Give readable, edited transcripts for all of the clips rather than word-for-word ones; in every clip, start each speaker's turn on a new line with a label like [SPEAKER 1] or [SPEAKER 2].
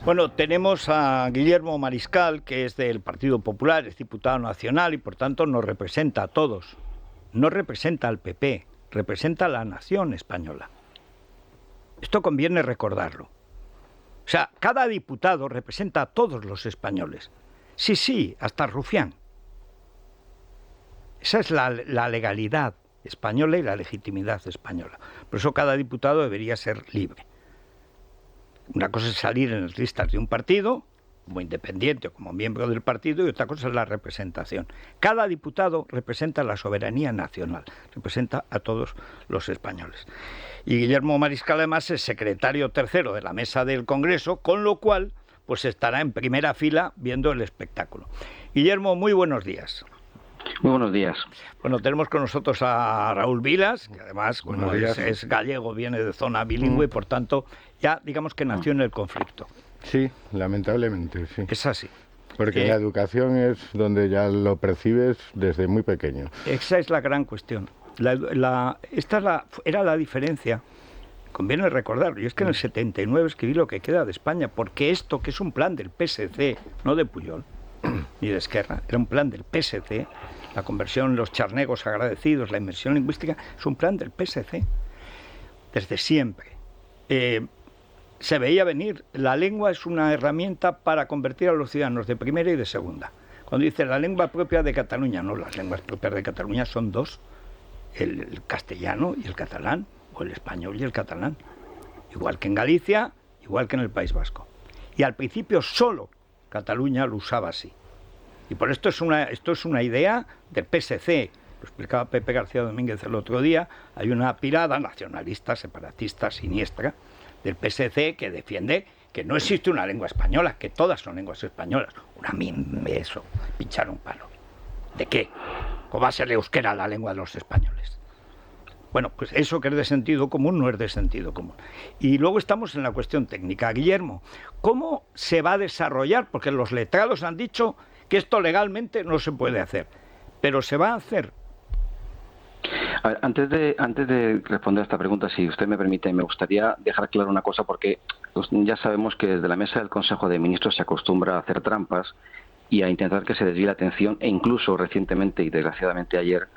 [SPEAKER 1] Bueno, tenemos a Guillermo Mariscal, que es del Partido Popular, es diputado nacional y por tanto nos representa a todos. No representa al PP, representa a la nación española. Esto conviene recordarlo. O sea, cada diputado representa a todos los españoles. Sí, hasta Rufián. Esa es la legalidad española y la legitimidad española. Por eso cada diputado debería ser libre. Una cosa es salir en las listas de un partido, como independiente o como miembro del partido, y otra cosa es la representación. Cada diputado representa la soberanía nacional, representa a todos los españoles. Y Guillermo Mariscal, además, es secretario tercero de la mesa del Congreso, con lo cual pues estará en primera fila viendo el espectáculo. Guillermo, muy buenos días.
[SPEAKER 2] Muy buenos días.
[SPEAKER 1] Bueno, tenemos con nosotros a Raúl Vilas, que además es gallego, viene de zona bilingüe, por tanto, ya digamos que nació en el conflicto.
[SPEAKER 3] Sí, lamentablemente, sí.
[SPEAKER 1] Es así.
[SPEAKER 3] Porque la educación es donde ya lo percibes desde muy pequeño.
[SPEAKER 1] Esa es la gran cuestión. Era la diferencia. Conviene recordarlo. Yo es que en el 79 escribí Lo que queda de España, porque esto, que es un plan del PSC, no de Pujol, ni de Esquerra, era un plan del PSC, la conversión, los charnegos agradecidos, la inmersión lingüística, es un plan del PSC, desde siempre. Se veía venir, la lengua es una herramienta para convertir a los ciudadanos de primera y de segunda. Cuando dice la lengua propia de Cataluña, no, las lenguas propias de Cataluña son dos, el castellano y el catalán, o el español y el catalán, igual que en Galicia, igual que en el País Vasco. Y al principio solo Cataluña lo usaba así. Y por esto es una idea del PSC, lo explicaba Pepe García Domínguez el otro día, hay una pirada nacionalista, separatista, siniestra, del PSC que defiende que no existe una lengua española, que todas son lenguas españolas. Eso, pinchar un palo. ¿De qué? ¿Cómo va a ser el euskera la lengua de los españoles? Bueno, pues eso que es de sentido común no es de sentido común. Y luego estamos en la cuestión técnica. Guillermo, ¿cómo se va a desarrollar? Porque los letrados han dicho que esto legalmente no se puede hacer, pero se va a hacer.
[SPEAKER 2] A ver, antes de responder a esta pregunta, si usted me permite, me gustaría dejar claro una cosa, porque ya sabemos que desde la mesa del Consejo de Ministros se acostumbra a hacer trampas y a intentar que se desvíe la atención, e incluso recientemente y desgraciadamente ayer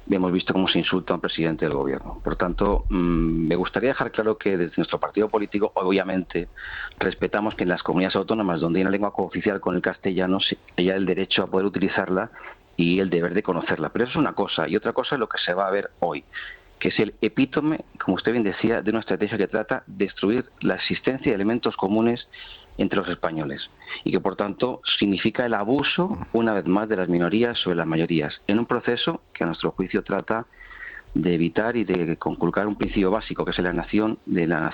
[SPEAKER 2] hemos visto cómo se insulta a un presidente del gobierno. Por tanto, me gustaría dejar claro que desde nuestro partido político, obviamente, respetamos que en las comunidades autónomas donde hay una lengua cooficial con el castellano haya el derecho a poder utilizarla y el deber de conocerla. Pero eso es una cosa, y otra cosa es lo que se va a ver hoy, que es el epítome, como usted bien decía, de una estrategia que trata de destruir la existencia de elementos comunes entre los españoles y que por tanto significa el abuso una vez más de las minorías sobre las mayorías en un proceso que a nuestro juicio trata de evitar y de conculcar un principio básico que es la nación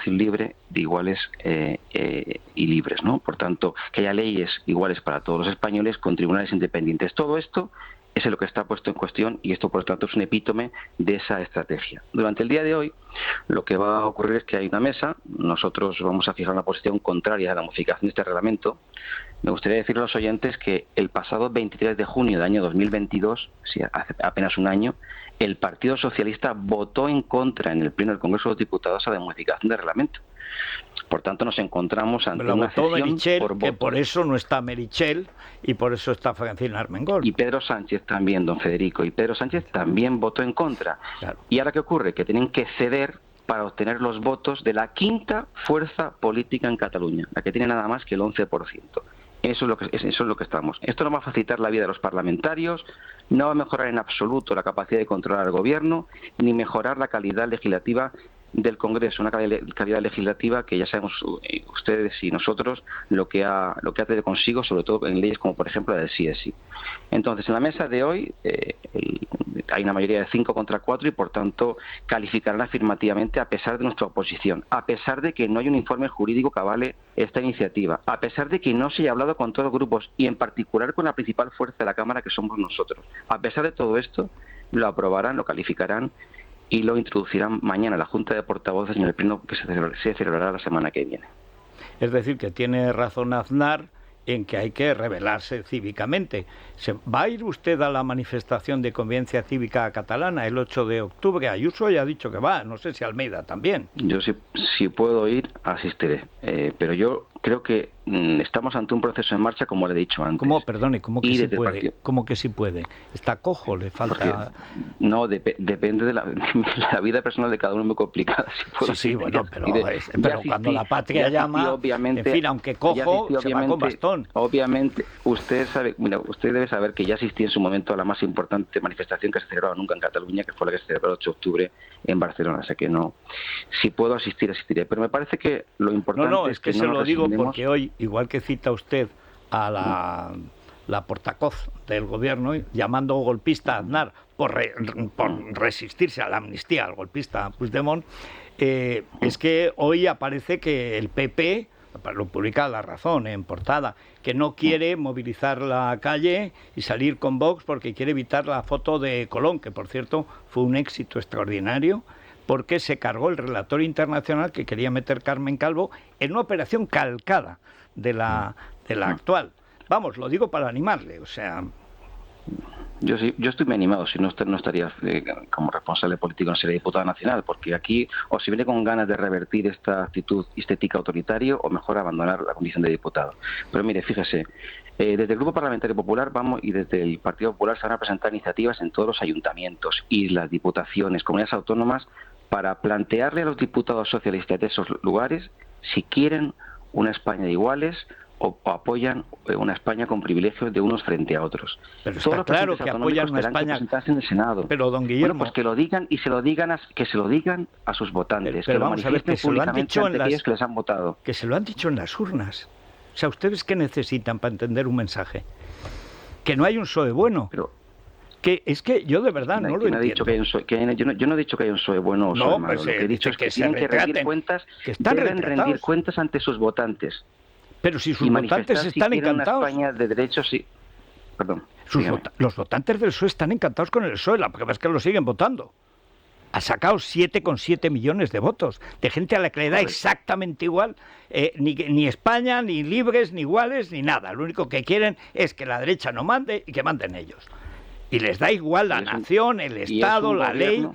[SPEAKER 2] libre de iguales y libres, ¿no? Por tanto, que haya leyes iguales para todos los españoles con tribunales independientes. Todo esto es lo que está puesto en cuestión y esto por lo tanto es un epítome de esa estrategia. Durante el día de hoy lo que va a ocurrir es que hay una mesa, nosotros vamos a fijar una posición contraria a la modificación de este reglamento. Me gustaría decirle a los oyentes que el pasado 23 de junio del año 2022, hace apenas un año, el Partido Socialista votó en contra en el Pleno del Congreso de los Diputados a la modificación del reglamento. Por tanto, nos encontramos ante una cesión
[SPEAKER 1] Meritxell,
[SPEAKER 2] por votos.
[SPEAKER 1] Que por eso no está Meritxell y por eso está Francina Armengol.
[SPEAKER 2] Y Pedro Sánchez también, don Federico, y Pedro Sánchez también votó en contra.
[SPEAKER 1] Claro.
[SPEAKER 2] ¿Y ahora qué ocurre? Que tienen que ceder para obtener los votos de la quinta fuerza política en Cataluña, la que tiene nada más que el 11%. Eso es lo que estamos. Esto no va a facilitar la vida de los parlamentarios, no va a mejorar en absoluto la capacidad de controlar al gobierno, ni mejorar la calidad legislativa del Congreso, una calidad legislativa que ya sabemos ustedes y nosotros lo que ha traído consigo, sobre todo en leyes como por ejemplo la del CSI. Entonces, en la mesa de hoy hay una mayoría de 5 contra 4 y por tanto calificarán afirmativamente a pesar de nuestra oposición, a pesar de que no hay un informe jurídico que avale esta iniciativa, a pesar de que no se haya hablado con todos los grupos y en particular con la principal fuerza de la Cámara que somos nosotros. A pesar de todo esto, lo aprobarán, lo calificarán y lo introducirán mañana a la Junta de Portavoces en el pleno que se celebrará la semana que viene.
[SPEAKER 1] Es decir, que tiene razón Aznar en que hay que rebelarse cívicamente. ¿Va a ir usted a la manifestación de convivencia cívica catalana el 8 de octubre? Ayuso ya ha dicho que va, no sé si Almeida también.
[SPEAKER 2] Yo si puedo ir, asistiré. Pero yo creo que estamos ante un proceso en marcha, como le he dicho antes.
[SPEAKER 1] ¿Cómo, perdone, cómo que
[SPEAKER 2] Y
[SPEAKER 1] sí
[SPEAKER 2] desde el
[SPEAKER 1] puede?
[SPEAKER 2] partido-
[SPEAKER 1] ¿Cómo que sí puede? Está cojo, le falta...
[SPEAKER 2] No, depende de la vida personal de cada uno, es muy complicada. Si puedo
[SPEAKER 1] Sí,
[SPEAKER 2] asistir,
[SPEAKER 1] bueno,
[SPEAKER 2] ya
[SPEAKER 1] pero,
[SPEAKER 2] asistiré.
[SPEAKER 1] pero cuando la patria llama,
[SPEAKER 2] obviamente,
[SPEAKER 1] en fin, aunque
[SPEAKER 2] ya
[SPEAKER 1] cojo,
[SPEAKER 2] asistí,
[SPEAKER 1] se va con bastón.
[SPEAKER 2] Obviamente, usted debe saber que ya asistí en su momento a la más importante manifestación que se celebraba nunca en Cataluña, que fue la que se celebró el 8 de octubre en Barcelona. O sea que no, si puedo asistir, asistiré. Pero me parece que lo importante
[SPEAKER 1] No, es que
[SPEAKER 2] no
[SPEAKER 1] se
[SPEAKER 2] nos
[SPEAKER 1] lo digo
[SPEAKER 2] resignemos.
[SPEAKER 1] porque hoy, igual que cita usted a la portavoz del gobierno llamando golpista a Aznar por resistirse a la amnistía al golpista Puigdemont, es que hoy aparece que el PP, lo publica La Razón en portada, que no quiere movilizar la calle y salir con Vox porque quiere evitar la foto de Colón, que por cierto fue un éxito extraordinario, porque se cargó el relator internacional que quería meter Carmen Calvo en una operación calcada de la actual. Vamos, lo digo para animarle, o sea...
[SPEAKER 2] Yo estoy muy animado, si no no estaría como responsable político, no sería diputado nacional, porque aquí o se viene con ganas de revertir esta actitud estética autoritaria o mejor abandonar la condición de diputado. Pero mire, fíjese, desde el Grupo Parlamentario Popular y desde el Partido Popular se van a presentar iniciativas en todos los ayuntamientos y las diputaciones, comunidades autónomas, para plantearle a los diputados socialistas de esos lugares si quieren una España de iguales o apoyan una España con privilegios de unos frente a otros.
[SPEAKER 1] Pero está claro que apoyan una España...
[SPEAKER 2] Que presentarse en el Senado.
[SPEAKER 1] Pero, don Guillermo...
[SPEAKER 2] Bueno, pues que lo digan y que se lo digan a sus votantes,
[SPEAKER 1] pero
[SPEAKER 2] que lo
[SPEAKER 1] vamos a ver,
[SPEAKER 2] manifiesten
[SPEAKER 1] que se lo han
[SPEAKER 2] públicamente
[SPEAKER 1] dicho
[SPEAKER 2] ante aquellos que les han votado.
[SPEAKER 1] Que se lo han dicho en las urnas. O sea, ¿ustedes qué necesitan para entender un mensaje? Que no hay un PSOE bueno.
[SPEAKER 2] Pero...
[SPEAKER 1] Que es que yo de verdad no lo entiendo.
[SPEAKER 2] Yo no he dicho que hay un PSOE bueno o PSOE malo.
[SPEAKER 1] Pues,
[SPEAKER 2] Lo que he dicho es que tienen que rendir cuentas,
[SPEAKER 1] deben
[SPEAKER 2] rendir cuentas ante sus votantes.
[SPEAKER 1] Pero si sus votantes están encantados.
[SPEAKER 2] Una España de derechos, sí. Perdón.
[SPEAKER 1] Los votantes del PSOE están encantados con el PSOE, la prueba es que lo siguen votando. Ha sacado 7,7 millones de votos, de gente a la que le da exactamente igual, ni España, ni libres, ni iguales, ni nada. Lo único que quieren es que la derecha no mande y que manden ellos. Y les da igual la nación, el Estado, la ley.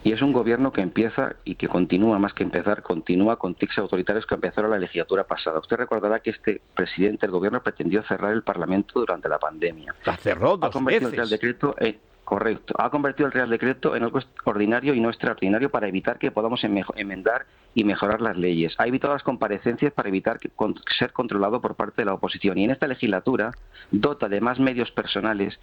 [SPEAKER 2] Y es un gobierno que empieza y que continúa, más que empezar, continúa con tics autoritarios que empezaron la legislatura pasada. Usted recordará que este presidente del gobierno pretendió cerrar el Parlamento durante la pandemia.
[SPEAKER 1] La cerró dos veces.
[SPEAKER 2] El Real Decreto, correcto. Ha convertido el Real Decreto en algo ordinario y no extraordinario para evitar que podamos enmendar y mejorar las leyes. Ha evitado las comparecencias para evitar ser controlado por parte de la oposición. Y en esta legislatura dota de más medios personales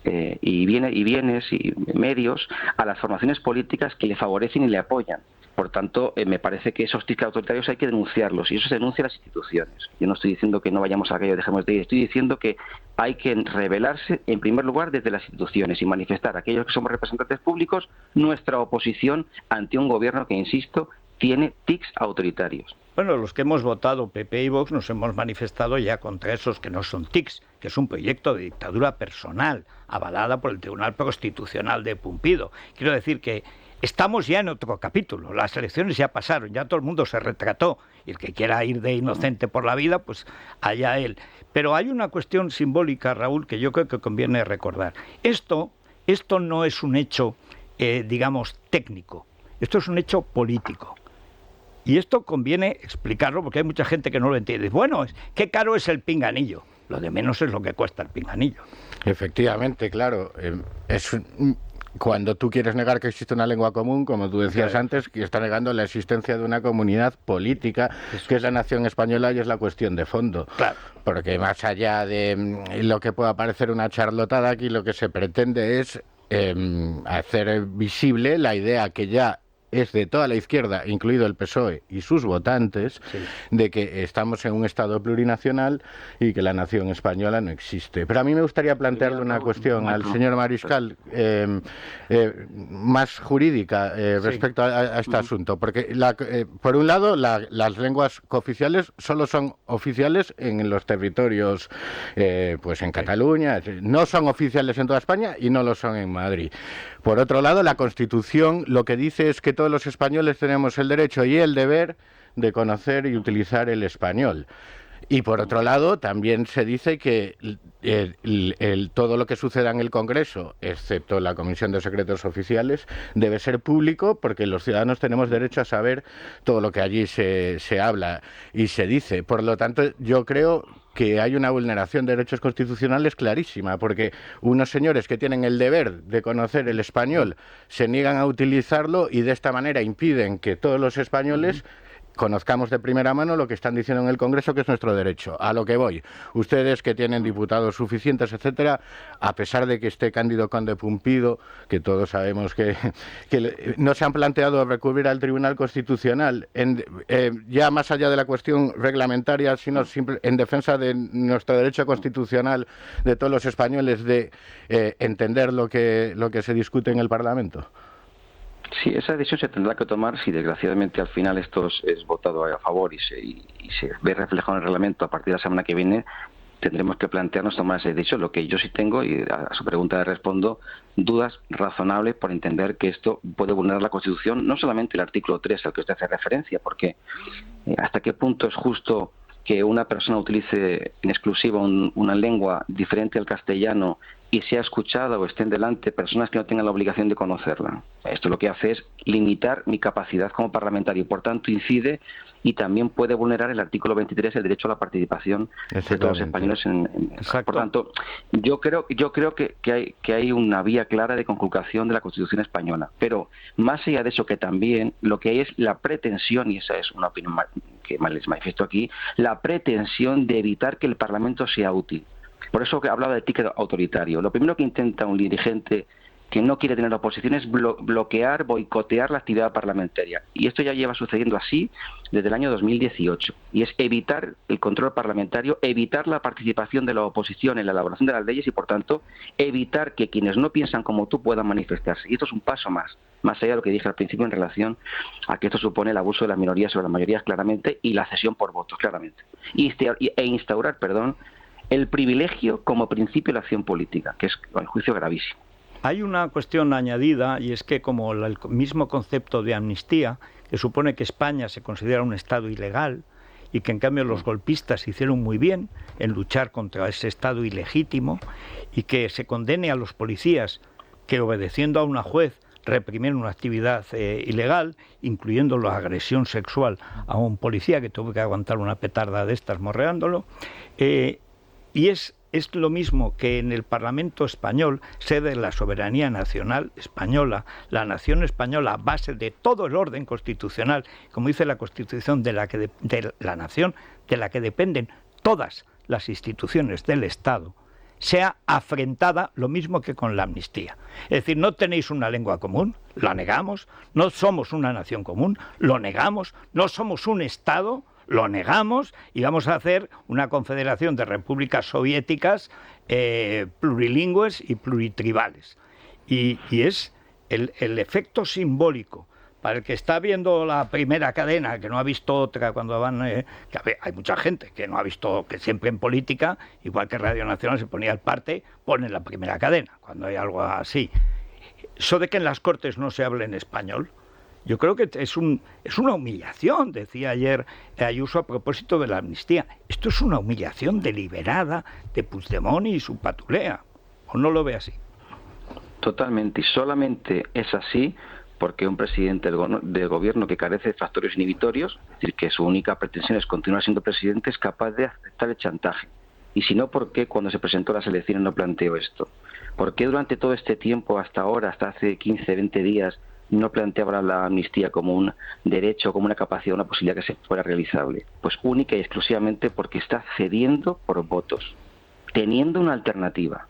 [SPEAKER 2] y bienes y medios a las formaciones políticas que le favorecen y le apoyan. Por tanto, me parece que esos tics autoritarios hay que denunciarlos y eso se denuncia a las instituciones. Yo no estoy diciendo que no vayamos a aquello, dejemos de ir. Estoy diciendo que hay que rebelarse, en primer lugar, desde las instituciones y manifestar a aquellos que somos representantes públicos nuestra oposición ante un gobierno que, insisto, tiene tics autoritarios.
[SPEAKER 1] Bueno, los que hemos votado PP y Vox nos hemos manifestado ya contra esos que no son tics, que es un proyecto de dictadura personal, avalada por el Tribunal Constitucional de Pumpido. Quiero decir que estamos ya en otro capítulo, las elecciones ya pasaron, ya todo el mundo se retrató, y el que quiera ir de inocente por la vida, pues allá él. Pero hay una cuestión simbólica, Raúl, que yo creo que conviene recordar. Esto no es un hecho, digamos, técnico, esto es un hecho político. Y esto conviene explicarlo porque hay mucha gente que no lo entiende. Bueno, qué caro es el pinganillo. Lo de menos es lo que cuesta el pinganillo.
[SPEAKER 3] Efectivamente, claro. Cuando tú quieres negar que existe una lengua común, como tú decías antes, que está negando la existencia de una comunidad política, que es la nación española y es la cuestión de fondo.
[SPEAKER 1] Claro.
[SPEAKER 3] Porque más allá de lo que pueda parecer una charlotada, aquí lo que se pretende es hacer visible la idea que ya es de toda la izquierda, incluido el PSOE y sus votantes, de que estamos en un Estado plurinacional y que la nación española no existe. Pero a mí me gustaría plantearle una cuestión al señor Mariscal más jurídica respecto a este asunto, porque por un lado las lenguas cooficiales solo son oficiales en los territorios, pues en Cataluña, no son oficiales en toda España y no lo son en Madrid. Por otro lado, la Constitución lo que dice es que todos los españoles tenemos el derecho y el deber de conocer y utilizar el español. Y por otro lado, también se dice que todo lo que suceda en el Congreso, excepto la Comisión de Secretos Oficiales, debe ser público, porque los ciudadanos tenemos derecho a saber todo lo que allí se habla y se dice. Por lo tanto, yo creo que hay una vulneración de derechos constitucionales clarísima, porque unos señores que tienen el deber de conocer el español se niegan a utilizarlo y de esta manera impiden que todos los españoles conozcamos de primera mano lo que están diciendo en el Congreso, que es nuestro derecho. A lo que voy. Ustedes que tienen diputados suficientes, etcétera, a pesar de que esté Cándido Conde Pumpido, que todos sabemos que no se han planteado recurrir al Tribunal Constitucional, ya más allá de la cuestión reglamentaria, sino en defensa de nuestro derecho constitucional de todos los españoles de entender lo que se discute en el Parlamento.
[SPEAKER 2] Sí, esa decisión se tendrá que tomar si desgraciadamente al final esto es votado a favor y se ve reflejado en el reglamento a partir de la semana que viene. Tendremos que plantearnos tomar esa decisión. Lo que yo sí tengo, y a su pregunta le respondo, dudas razonables por entender que esto puede vulnerar la Constitución, no solamente el artículo 3 al que usted hace referencia, porque hasta qué punto es justo que una persona utilice en exclusiva una lengua diferente al castellano y sea escuchada o estén delante personas que no tengan la obligación de conocerla. Esto lo que hace es limitar mi capacidad como parlamentario, por tanto incide y también puede vulnerar el artículo 23, el derecho a la participación de todos los españoles. Por tanto, yo creo que hay una vía clara de conculcación de la Constitución española, pero más allá de eso, que también lo que hay es la pretensión, y esa es una opinión que les manifiesto aquí, la pretensión de evitar que el Parlamento sea útil. Por eso que hablaba de ticket autoritario. Lo primero que intenta un dirigente que no quiere tener oposición es bloquear, boicotear la actividad parlamentaria. Y esto ya lleva sucediendo así desde el año 2018. Y es evitar el control parlamentario, evitar la participación de la oposición en la elaboración de las leyes y, por tanto, evitar que quienes no piensan como tú puedan manifestarse. Y esto es un paso más allá de lo que dije al principio en relación a que esto supone el abuso de las minorías sobre las mayorías claramente y la cesión por votos claramente. E instaurar, el privilegio como principio de la acción política, que es, a mi juicio, gravísimo.
[SPEAKER 1] Hay una cuestión añadida, y es que como el mismo concepto de amnistía, que supone que España se considera un Estado ilegal y que en cambio los golpistas hicieron muy bien en luchar contra ese Estado ilegítimo, y que se condene a los policías que, obedeciendo a una juez, reprimieron una actividad ilegal, incluyendo la agresión sexual a un policía que tuvo que aguantar una petarda de estas morreándolo, y es lo mismo que en el Parlamento español, sede de la soberanía nacional española, la nación española, base de todo el orden constitucional, como dice la Constitución, de la nación, de la que dependen todas las instituciones del Estado, sea afrentada lo mismo que con la amnistía. Es decir, no tenéis una lengua común, la negamos, no somos una nación común, lo negamos, no somos un Estado, lo negamos, y vamos a hacer una confederación de repúblicas soviéticas plurilingües y pluritribales. Y es el efecto simbólico. Para el que está viendo la primera cadena, que no ha visto otra cuando van... que hay mucha gente que no ha visto, que siempre en política, igual que Radio Nacional se ponía el parte, ponen la primera cadena, cuando hay algo así. Eso de que en las Cortes no se hable en español, yo creo que es una humillación, decía ayer Ayuso a propósito de la amnistía. Esto es una humillación deliberada de Puigdemont y su patulea. ¿O no lo ve así?
[SPEAKER 2] Totalmente, y solamente es así porque un presidente del gobierno que carece de factores inhibitorios, es decir, que su única pretensión es continuar siendo presidente, es capaz de aceptar el chantaje. Y si no, ¿por qué cuando se presentó a las elecciones no planteó esto? ¿Por qué durante todo este tiempo, hasta ahora, hasta hace 15, 20 días, no planteaba la amnistía como un derecho, como una capacidad, una posibilidad que se fuera realizable? Pues única y exclusivamente porque está cediendo por votos, teniendo una alternativa.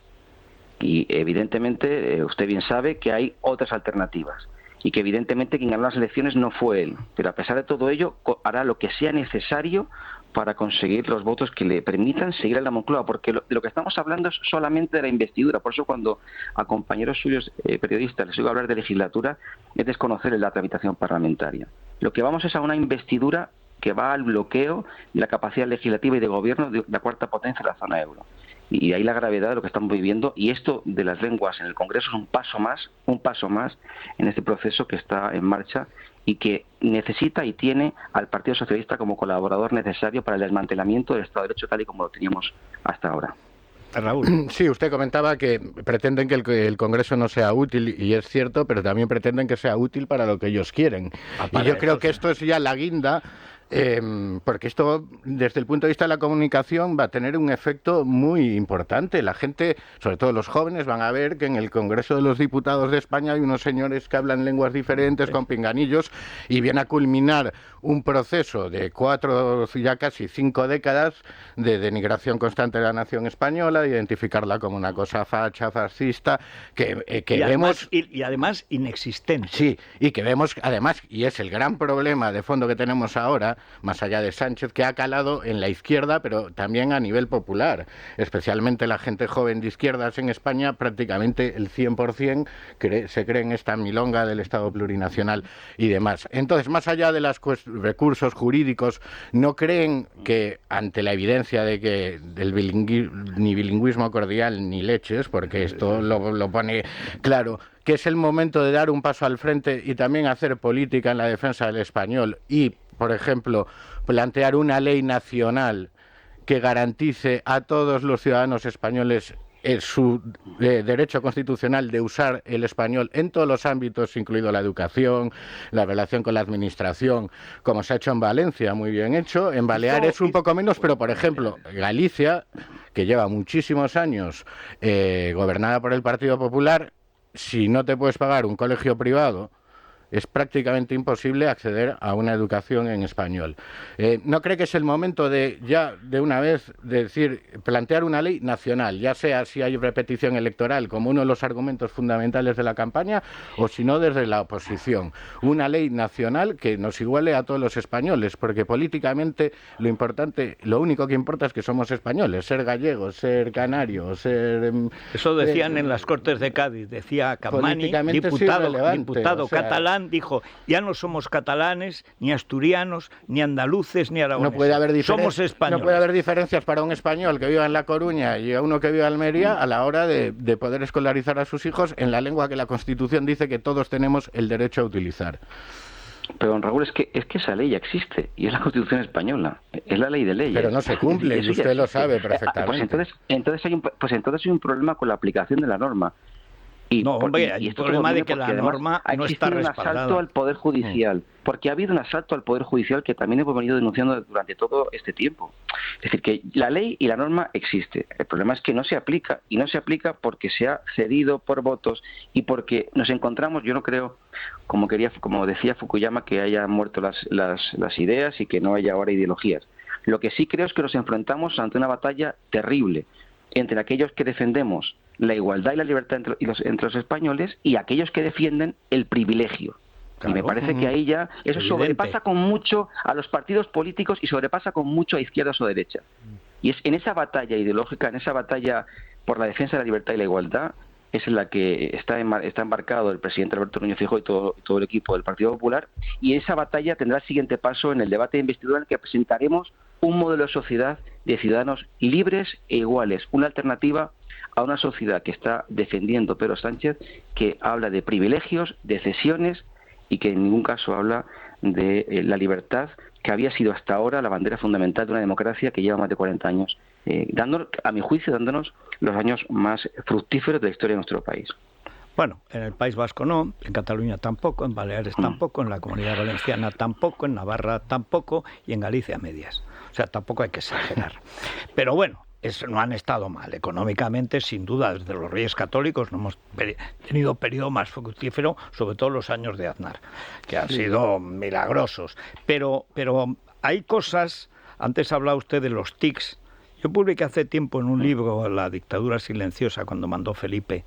[SPEAKER 2] Y evidentemente usted bien sabe que hay otras alternativas y que evidentemente quien ganó las elecciones no fue él, pero a pesar de todo ello hará lo que sea necesario para conseguir los votos que le permitan seguir en la Moncloa, porque de lo que estamos hablando es solamente de la investidura. Por eso cuando a compañeros suyos periodistas les oigo hablar de legislatura, es desconocer la tramitación parlamentaria. Lo que vamos es a una investidura que va al bloqueo de la capacidad legislativa y de gobierno de la cuarta potencia de la zona euro. Y ahí la gravedad de lo que estamos viviendo, y esto de las lenguas en el Congreso es un paso más en este proceso que está en marcha y que necesita y tiene al Partido Socialista como colaborador necesario para el desmantelamiento del Estado de Derecho tal y como lo teníamos hasta ahora.
[SPEAKER 1] Raúl.
[SPEAKER 3] Sí, usted comentaba que pretenden que el Congreso no sea útil, y es cierto, pero también pretenden que sea útil para lo que ellos quieren. Y yo creo que esto es ya la guinda, porque esto, desde el punto de vista de la comunicación, va a tener un efecto muy importante. La gente, sobre todo los jóvenes, van a ver que en el Congreso de los Diputados de España hay unos señores que hablan lenguas diferentes, con pinganillos, y viene a culminar un proceso de 4, ya casi 5 décadas de denigración constante de la nación española, de identificarla como una cosa facha, fascista, que vemos...
[SPEAKER 1] Y además inexistente.
[SPEAKER 3] Sí, y que vemos, además, y es el gran problema de fondo que tenemos ahora, más allá de Sánchez, que ha calado en la izquierda, pero también a nivel popular, especialmente la gente joven de izquierdas en España, prácticamente el 100% se cree en esta milonga del Estado plurinacional y demás. Entonces, más allá de los recursos jurídicos, ¿no creen que ante la evidencia de que ni bilingüismo cordial ni leches, porque esto lo pone claro, que es el momento de dar un paso al frente y también hacer política en la defensa del español y, por ejemplo, plantear una ley nacional que garantice a todos los ciudadanos españoles su derecho constitucional de usar el español en todos los ámbitos, incluido la educación, la relación con la administración, como se ha hecho en Valencia, muy bien hecho, en Baleares un poco menos, pero por ejemplo, Galicia, que lleva muchísimos años gobernada por el Partido Popular, si no te puedes pagar un colegio privado, es prácticamente imposible acceder a una educación en español. ¿No cree que es el momento de ya de una vez plantear una ley nacional, ya sea si hay repetición electoral como uno de los argumentos fundamentales de la campaña, o si no desde la oposición? Una ley nacional que nos iguale a todos los españoles, porque políticamente lo único que importa es que somos españoles, ser gallegos, ser canarios, ser...
[SPEAKER 1] Eso decían en las Cortes de Cádiz, decía Capmany, diputado catalán, dijo, ya no somos catalanes, ni asturianos, ni andaluces, ni aragoneses. Somos españoles.
[SPEAKER 3] No puede haber diferencias para un español que viva en La Coruña y a uno que viva en Almería a la hora de poder escolarizar a sus hijos en la lengua que la Constitución dice que todos tenemos el derecho a utilizar.
[SPEAKER 2] Pero, don Raúl, es que esa ley ya existe, y es la Constitución española, es la ley de leyes.
[SPEAKER 3] Pero no se cumple, y usted lo sabe perfectamente.
[SPEAKER 2] Entonces hay un problema con la aplicación de la norma.
[SPEAKER 1] Hay un problema de que la norma no está respaldada.
[SPEAKER 2] Ha existido un asalto al Poder Judicial, porque ha habido un asalto al Poder Judicial que también hemos venido denunciando durante todo este tiempo. Es decir, que la ley y la norma existe. El problema es que no se aplica, y no se aplica porque se ha cedido por votos y porque nos encontramos, yo no creo, como decía Fukuyama, que hayan muerto las ideas y que no haya ahora ideologías. Lo que sí creo es que nos enfrentamos ante una batalla terrible entre aquellos que defendemos la igualdad y la libertad entre los españoles y aquellos que defienden el privilegio. Claro. Y me parece que ahí ya eso sobrepasa con mucho a los partidos políticos y sobrepasa con mucho a izquierdas o derecha. Y es en esa batalla ideológica, en esa batalla por la defensa de la libertad y la igualdad, es en la que está embarcado el presidente Alberto Núñez Feijóo y todo el equipo del Partido Popular, y esa batalla tendrá el siguiente paso en el debate de investidura, en el que presentaremos un modelo de sociedad de ciudadanos libres e iguales, una alternativa a una sociedad que está defendiendo Pedro Sánchez, que habla de privilegios, de cesiones, y que en ningún caso habla de la libertad, que había sido hasta ahora la bandera fundamental de una democracia que lleva más de 40 años, a mi juicio, dándonos los años más fructíferos de la historia de nuestro país.
[SPEAKER 1] Bueno, en el País Vasco no, en Cataluña tampoco, en Baleares tampoco, en la Comunidad Valenciana tampoco, en Navarra tampoco y en Galicia medias. O sea, tampoco hay que exagerar. Pero bueno, no han estado mal. Económicamente, sin duda, desde los Reyes Católicos no hemos tenido periodo más fructífero, sobre todo los años de Aznar, que han sido milagrosos. Pero hay cosas, antes hablaba usted de los tics. Yo publiqué hace tiempo en un libro La dictadura silenciosa, cuando mandaba Felipe,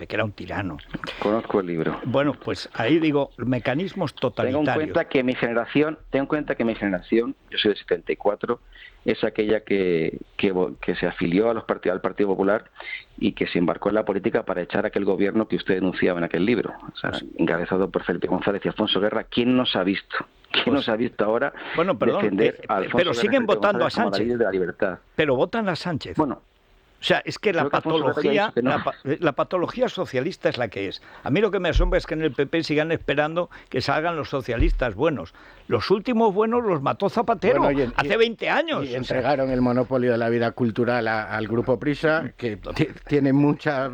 [SPEAKER 1] que era un tirano.
[SPEAKER 2] Conozco el libro.
[SPEAKER 1] Bueno, pues ahí digo, mecanismos totalitarios.
[SPEAKER 2] Tengo en cuenta que mi generación, yo soy de 74, es aquella que se afilió al Partido Popular y que se embarcó en la política para echar aquel gobierno que usted denunciaba en aquel libro. O sea, encabezado por Felipe González y Alfonso Guerra. ¿Quién nos ha visto? ¿Quién nos ha visto ahora defender a Alfonso
[SPEAKER 1] pero siguen
[SPEAKER 2] Guerra,
[SPEAKER 1] votando a
[SPEAKER 2] Sánchez como la
[SPEAKER 1] Sánchez.
[SPEAKER 2] líder de la libertad?
[SPEAKER 1] Pero votan a Sánchez.
[SPEAKER 2] Bueno,
[SPEAKER 1] O sea, es que la
[SPEAKER 2] Creo que Alfonso Guerra ya ha
[SPEAKER 1] patología,
[SPEAKER 2] dicho que no.
[SPEAKER 1] la patología socialista es la que es. A mí lo que me asombra es que en el PP sigan esperando que salgan los socialistas buenos. Los últimos buenos los mató Zapatero
[SPEAKER 3] Bueno,
[SPEAKER 1] hace 20 años.
[SPEAKER 3] Y entregaron el monopolio de la vida cultural al Grupo Prisa, que tiene mucha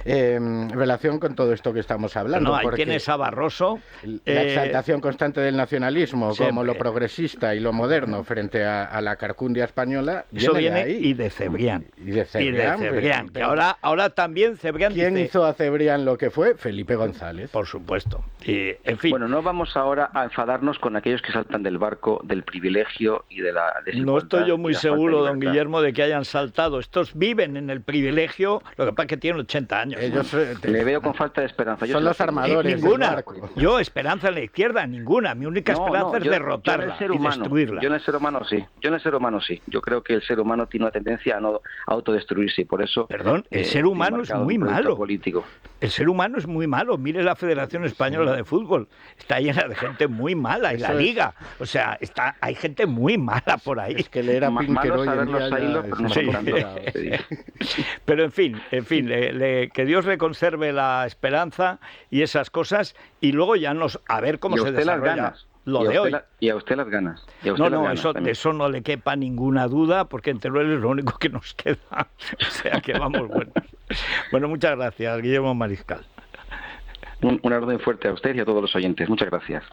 [SPEAKER 3] relación con todo esto que estamos hablando.
[SPEAKER 1] No, ahí tienes a Barroso.
[SPEAKER 3] La exaltación constante del nacionalismo,
[SPEAKER 1] siempre.
[SPEAKER 3] como lo progresista y lo moderno frente a la carcundia española,
[SPEAKER 1] Eso viene
[SPEAKER 3] de ahí.
[SPEAKER 1] y de Cebrián.
[SPEAKER 3] Y de Cebrián,
[SPEAKER 1] que ahora también Cebrián
[SPEAKER 3] ¿Quién
[SPEAKER 1] dice...
[SPEAKER 3] hizo a Cebrián lo que fue? Felipe González.
[SPEAKER 1] Por supuesto. Y, en fin.
[SPEAKER 2] Bueno, no vamos ahora a enfadarnos con aquellos que saltan del barco del privilegio y de la desigualdad.
[SPEAKER 1] No estoy yo
[SPEAKER 2] y
[SPEAKER 1] muy
[SPEAKER 2] la falta de
[SPEAKER 1] seguro, don
[SPEAKER 2] libertad.
[SPEAKER 1] Guillermo, de que hayan saltado. Estos viven en el privilegio, lo que pasa es que tienen 80 años.
[SPEAKER 3] Ellos
[SPEAKER 2] Le veo con falta de esperanza. Yo
[SPEAKER 3] son
[SPEAKER 2] se
[SPEAKER 3] los
[SPEAKER 2] lo tengo.
[SPEAKER 3] armadores del
[SPEAKER 1] Ninguna.
[SPEAKER 3] barco.
[SPEAKER 1] Yo, esperanza en la izquierda, ninguna. Mi única esperanza es
[SPEAKER 2] yo
[SPEAKER 1] derrotarla
[SPEAKER 2] en el ser
[SPEAKER 1] y
[SPEAKER 2] humano,
[SPEAKER 1] destruirla.
[SPEAKER 2] Yo en el ser humano sí. Yo creo que el ser humano tiene una tendencia a no autodestruirse y por eso...
[SPEAKER 1] Perdón, el ser humano es muy malo.
[SPEAKER 2] Político.
[SPEAKER 1] El ser humano es muy malo. Mire la Federación Española de Fútbol. Está llena de gente muy mala. Y la
[SPEAKER 3] Eso es.
[SPEAKER 1] Liga. O sea, hay gente muy mala por ahí.
[SPEAKER 3] Es que leer a
[SPEAKER 2] Malo
[SPEAKER 3] Pinker hoy
[SPEAKER 2] saber
[SPEAKER 3] en
[SPEAKER 2] los
[SPEAKER 3] día ya
[SPEAKER 2] hilos,
[SPEAKER 3] es
[SPEAKER 2] pero no
[SPEAKER 3] muy
[SPEAKER 2] son
[SPEAKER 3] complicado.
[SPEAKER 2] tantos.
[SPEAKER 1] Pero en fin, que Dios le conserve la esperanza y esas cosas y luego ya a ver cómo
[SPEAKER 2] Y a
[SPEAKER 1] se
[SPEAKER 2] usted las
[SPEAKER 1] desarrolla
[SPEAKER 2] ganas.
[SPEAKER 1] lo
[SPEAKER 2] Y a
[SPEAKER 1] de
[SPEAKER 2] usted
[SPEAKER 1] hoy.
[SPEAKER 2] y a usted las ganas. Y a usted
[SPEAKER 1] No,
[SPEAKER 2] las
[SPEAKER 1] no,
[SPEAKER 2] ganas
[SPEAKER 1] de
[SPEAKER 2] también.
[SPEAKER 1] eso no le quepa ninguna duda, porque en Teruel es lo único que nos queda. O sea que vamos buenos. Bueno, muchas gracias, Guillermo Mariscal.
[SPEAKER 2] Un orden fuerte a usted y a todos los oyentes. Muchas gracias.